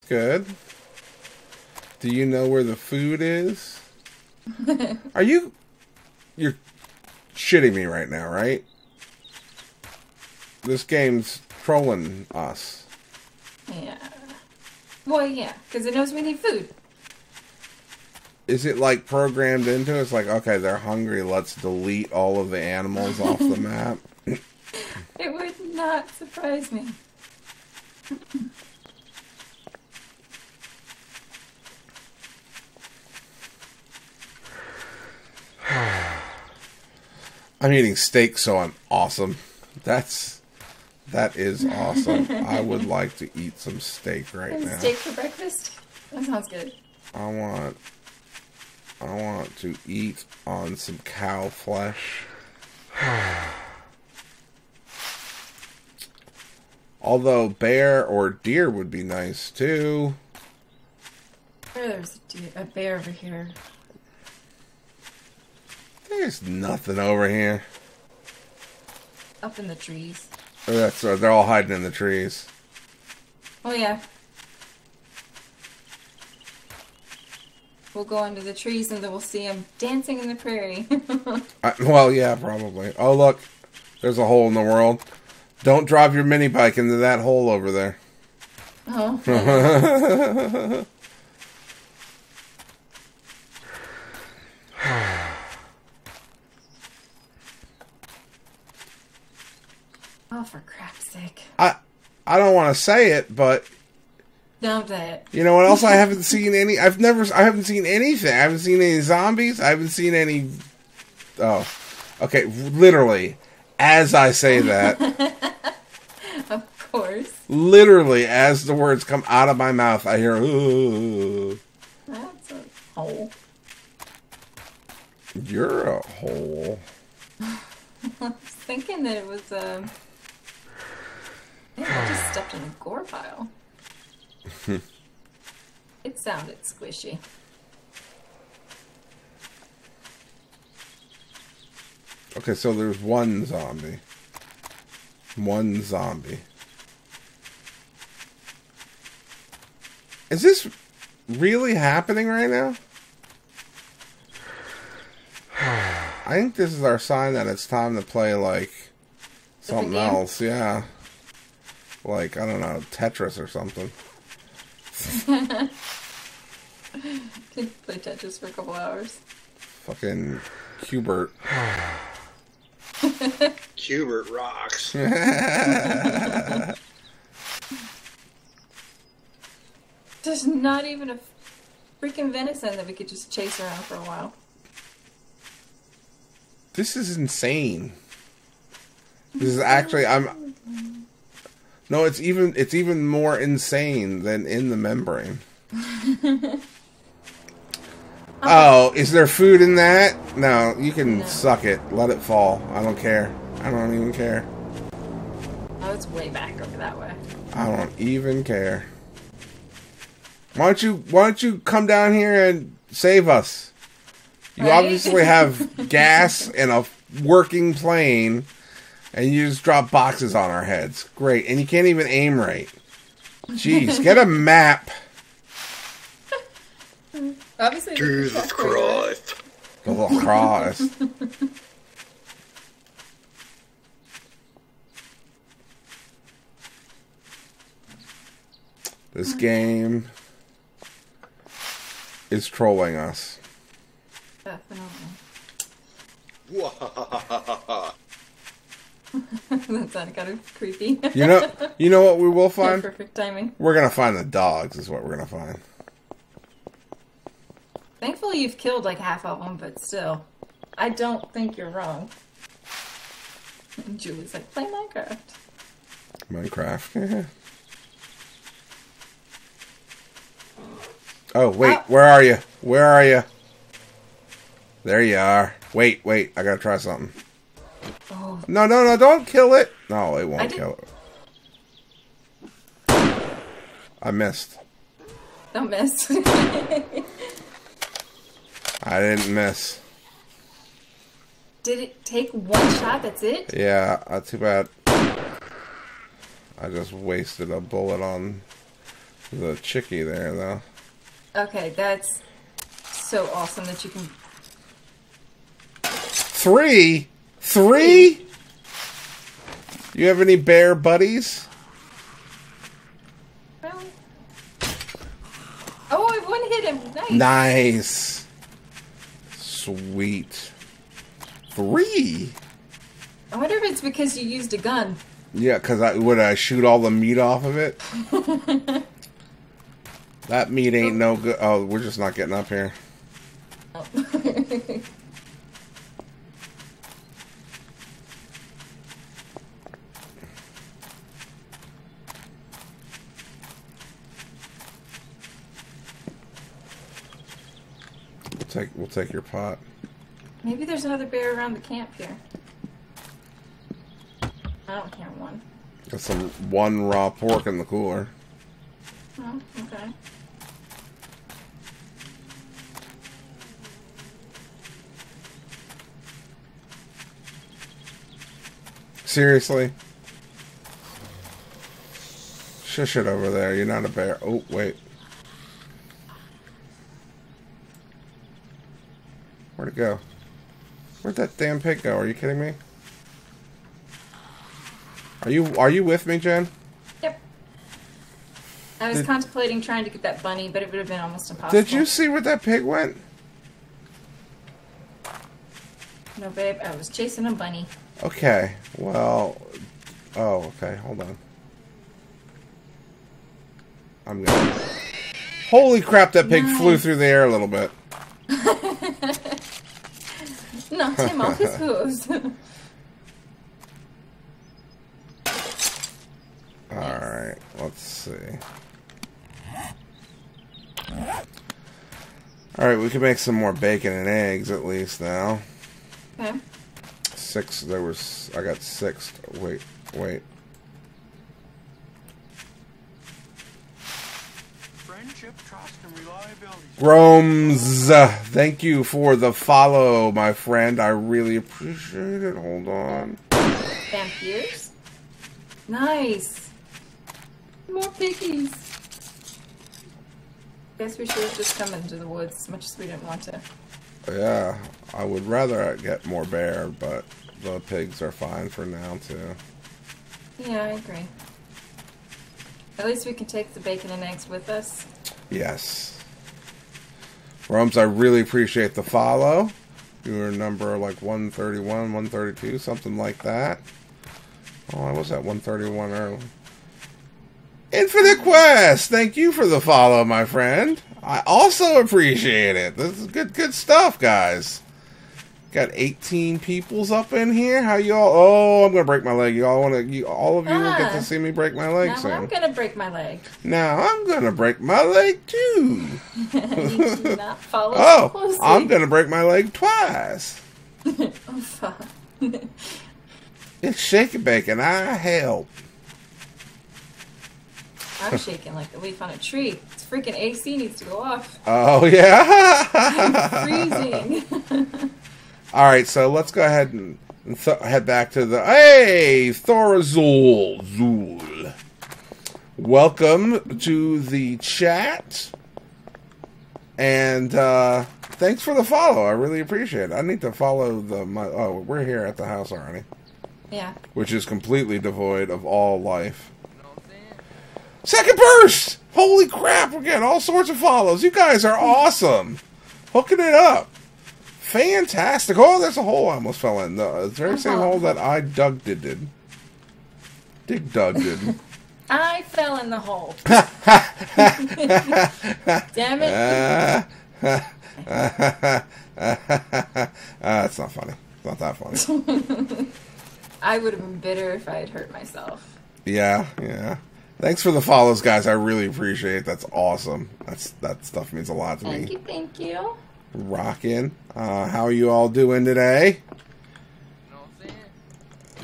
good. Do you know where the food is? You're shitting me right now, right? This game's trolling us. Yeah. Well, yeah, because it knows we need food. Is it like programmed into it? It's like, okay, they're hungry, let's delete all of the animals off the map. It would not surprise me. I'm eating steak, so I'm awesome. That is awesome. I would like to eat some steak right now. Steak for breakfast? That sounds good. I want to eat on some cow flesh. Although bear or deer would be nice too. There's a bear over here. There's nothing over here. Up in the trees. Oh, they're all hiding in the trees. Oh yeah. We'll go into the trees and then we'll see them dancing in the prairie. Well, yeah, probably. Oh, look. There's a hole in the world. Don't drop your mini bike into that hole over there. Oh. Oh, for crap's sake. I don't want to say it, but Don't say it. you know what else I haven't seen any? I haven't seen anything. I haven't seen any zombies. I haven't seen any. Oh, okay. Literally, as I say that, Of course. literally as the words come out of my mouth, I hear. Ooh. That's a hole. You're a hole. I was thinking that it was maybe I just stepped in a gore pile. It sounded squishy. Okay, so there's one zombie. One zombie. Is this really happening right now? I think this is our sign that it's time to play, like, something else. Yeah. Like, I don't know, Tetris or something. Could play Tetris for a couple hours. Fucking Hubert. Hubert rocks. There's not even a freaking venison that we could just chase around for a while. This is insane. This is actually, no, it's even more insane than in the membrane. Oh, is there food in that? No, you can suck it. Let it fall. I don't care. I don't even care. Oh, it's way back over that way. I don't even care. Why don't you come down here and save us? You Right? obviously have gas and a working plane, and you just drop boxes on our heads. Great. And you can't even aim right. Jeez, get a map. Obviously, Jesus Christ. Oh, Christ. This game is trolling us. Definitely. That sounded kind of creepy. You know what we will find? Perfect timing. We're gonna find the dogs. Is what we're gonna find. Thankfully, you've killed like half of them, but still, I don't think you're wrong. And Julie's like, play Minecraft. Minecraft. Yeah. Oh wait, where are you? Where are you? There you are. Wait, I gotta try something. Oh. No, don't kill it. No, it won't kill it. I missed. Don't miss. I didn't miss. Did it take one shot? That's it? Yeah, too bad. I just wasted a bullet on The chickie there, though. Okay, that's so awesome that you can... 3? 3? You have any bear buddies? Really? Oh, I one hit him. Nice. Nice. Sweet. 3? I wonder if it's because you used a gun. Yeah, because I shoot all the meat off of it? That meat ain't no good. Oh, we're just not getting up here. Oh. We'll take your pot. Maybe there's another bear around the camp here. I don't hear one. Got some 1 raw pork in the cooler. Oh, okay. Seriously? Shush it over there. You're not a bear. Oh, wait. Where'd it go? Where'd that damn pig go? Are you kidding me? Are you with me, Jen? Yep. I was contemplating trying to get that bunny, but it would have been almost impossible. Did you see where that pig went? No, babe. I was chasing a bunny. Okay. Well. Oh, okay. Hold on. I'm gonna. Holy crap! That pig flew through the air a little bit. Knocked him off his hooves. Alright, let's see. Alright, we can make some more bacon and eggs at least now. Okay. 6, I got 6. Wait. Friendship, trust, and reliability. Groms, thank you for the follow, my friend. I really appreciate it. Hold on. Vampires? Nice. More piggies. Guess we should have just come into the woods as much as we didn't want to. Yeah, I would rather get more bear, but the pigs are fine for now, too. Yeah, I agree. At least we can take the bacon and eggs with us. Yes. Roms, I really appreciate the follow. You were number like 131, 132, something like that. Oh, I was at 131 early. Infinite Quest, thank you for the follow, my friend. I also appreciate it. This is good stuff, guys. Got 18 peoples up in here. How y'all? Oh, I'm gonna break my leg. Y'all want to? All of you will get to see me break my leg soon. I'm gonna break my leg. Now I'm gonna break my leg too. You do not follow Oh, closely. I'm gonna break my leg twice. Oh, fuck. It's shaking bacon. I help. I'm shaking like the leaf on a tree. It's freaking AC needs to go off. Oh yeah. I'm freezing. All right, so let's go ahead and head back to the... Hey, Thorazul. Zul. Welcome to the chat. And thanks for the follow. I really appreciate it. I need to follow oh, we're here at the house already. Yeah. Which is completely devoid of all life. Second burst! Holy crap, we're getting all sorts of follows. You guys are awesome. Hooking it up. Fantastic. Oh, there's a hole I almost fell in. The very same hole that I dug did. Dig dug did. I fell in the hole. Damn it. It's not funny. It's not that funny. I would have been bitter if I had hurt myself. Yeah. Thanks for the follows, guys. I really appreciate it. That's awesome. That stuff means a lot to me. Thank you. Rockin'. How are you all doing today?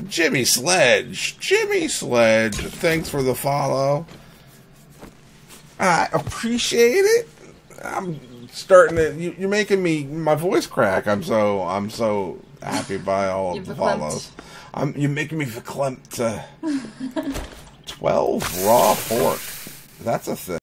Jimmy Sledge. Thanks for the follow. I appreciate it. I'm starting to. You're making my voice crack. I'm so happy by all of the follows. You're making me verklempt. 12 raw pork. That's a thing.